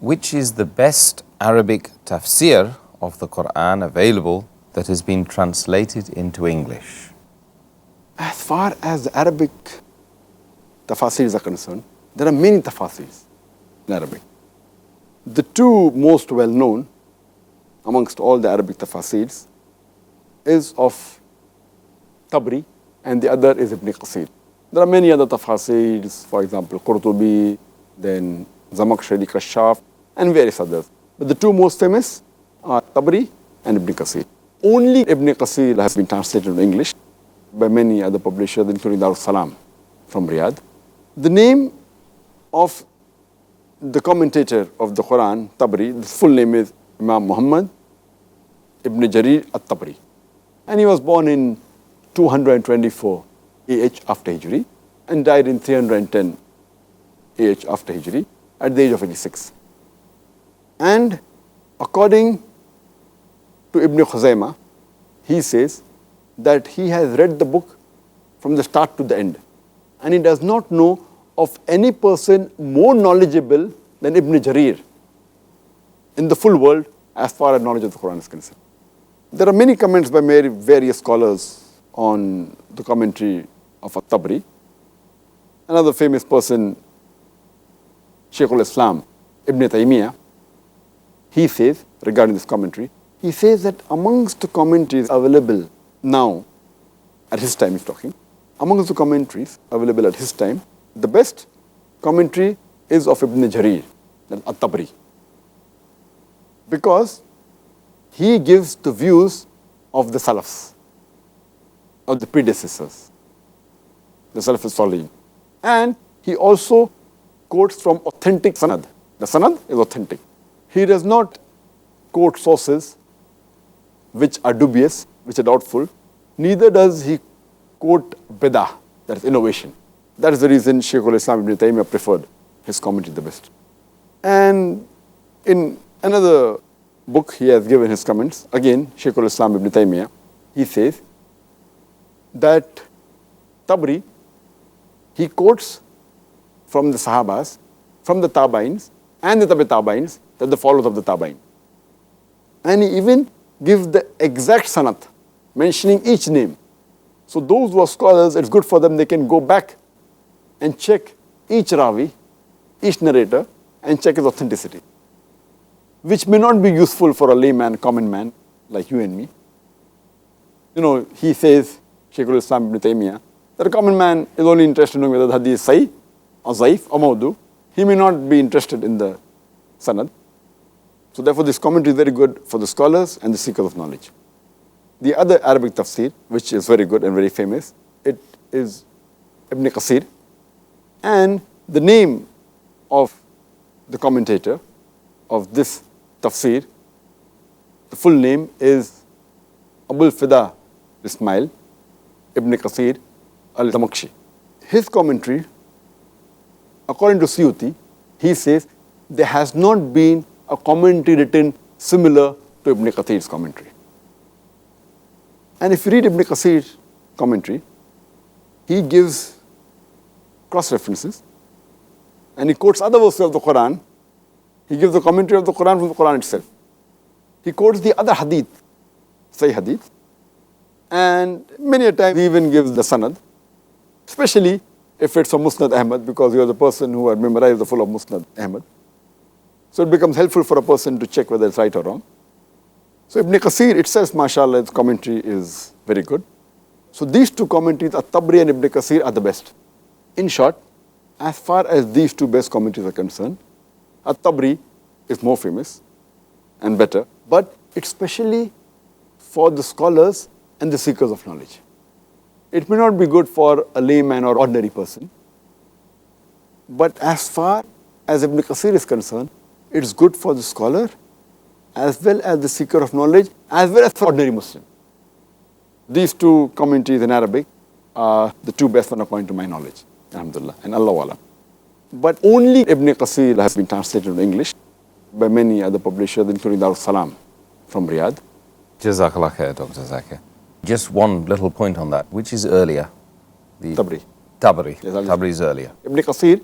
Which is the best Arabic tafsir of the Quran available that has been translated into English? As far as the Arabic tafsirs are concerned, there are many tafsirs in Arabic. The two most well known amongst all the Arabic tafsirs is of Tabari and the other is Ibn Kathir. There are many other tafsirs, for example, Qurtubi, then Zamakhshari, Kashaf, and various others. But the two most famous are Tabari and Ibn Kathir. Only Ibn Kathir has been translated into English by many other publishers, including Dar es-Salaam from Riyadh. The name of the commentator of the Quran, Tabari, the full name is Imam Muhammad Ibn Jarir Al-Tabari. And he was born in 224 AH after Hijri and died in 310 AH after Hijri at the age of 86. And according to Ibn Khuzaymah, he says that he has read the book from the start to the end. And he does not know of any person more knowledgeable than Ibn Jarir in the full world as far as knowledge of the Quran is concerned. There are many comments by various scholars on the commentary of Al-Tabari. Another famous person, Shaykh al-Islam, Ibn Taymiyyah, he says, regarding this commentary, he says that amongst the commentaries available now, at his time he's talking, amongst the commentaries available at his time, the best commentary is of Ibn Jarir, Al-Tabari, because he gives the views of the Salafs, of the predecessors, the Salaf al-Salihin. And he also quotes from authentic sanad. The sanad is authentic. He does not quote sources which are dubious, which are doubtful. Neither does he quote bidah, that is innovation. That is the reason Shaykh al-Islam Ibn Taymiyyah preferred his commentary the best. And in another book he has given his comments, again Shaykh al-Islam Ibn Taymiyyah, he says that Tabari, he quotes from the Sahabas, from the Tabains and the Tabains, that the followers of the Tabain. And he even gives the exact sanad, mentioning each name. So those who are scholars, it's good for them, they can go back and check each Ravi, each narrator, and check his authenticity, which may not be useful for a layman, common man like you and me. You know, he says, Shaykh al-Islam Ibn Taymiyyah, that a common man is only interested in knowing whether the hadith is sahih or zaif or mawdu. He may not be interested in the sanad. So therefore this commentary is very good for the scholars and the seekers of knowledge. The other Arabic tafsir, which is very good and very famous, it is Ibn Kathir. And the name of the commentator of this tafsir, the full name is Abul Fida Ismail Ibn Kathir al-Zamakhshari. His commentary, according to Suyuti, he says there has not been a commentary written similar to Ibn Kathir's commentary. And if you read Ibn Kathir's commentary, he gives cross-references and he quotes other verses of the Quran. He gives the commentary of the Quran from the Quran itself. He quotes the other hadith, Sahih hadith, and many a time he even gives the sanad, especially if it's from Musnad Ahmad, because he was a person who had memorized the full of Musnad Ahmad. So it becomes helpful for a person to check whether it's right or wrong. So Ibn Kathir itself, mashallah, its commentary is very good. So these two commentaries, At-Tabari and Ibn Kathir, are the best. In short, as far as these two best commentaries are concerned, At-Tabari is more famous and better, but it's specially for the scholars and the seekers of knowledge. It may not be good for a layman or ordinary person, but as far as Ibn Kathir is concerned, it's good for the scholar as well as the seeker of knowledge, as well as for ordinary Muslim. These two commentaries in Arabic are the two best one according to my knowledge, alhamdulillah, and Allahu Alam. But only Ibn Kathir has been translated into English by many other publishers, including Dar es-Salaam from Riyadh. Jazakallah khair, Dr. Zakir. Just one little point on that. Which is earlier? The Tabari. Tabari. Yes, Tabari is earlier. Ibn Kathir,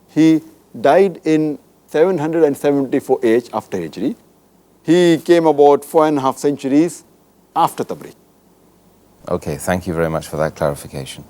he died in 774 age after Hijri. He came about 4.5 centuries after Tabari. Okay, thank you very much for that clarification.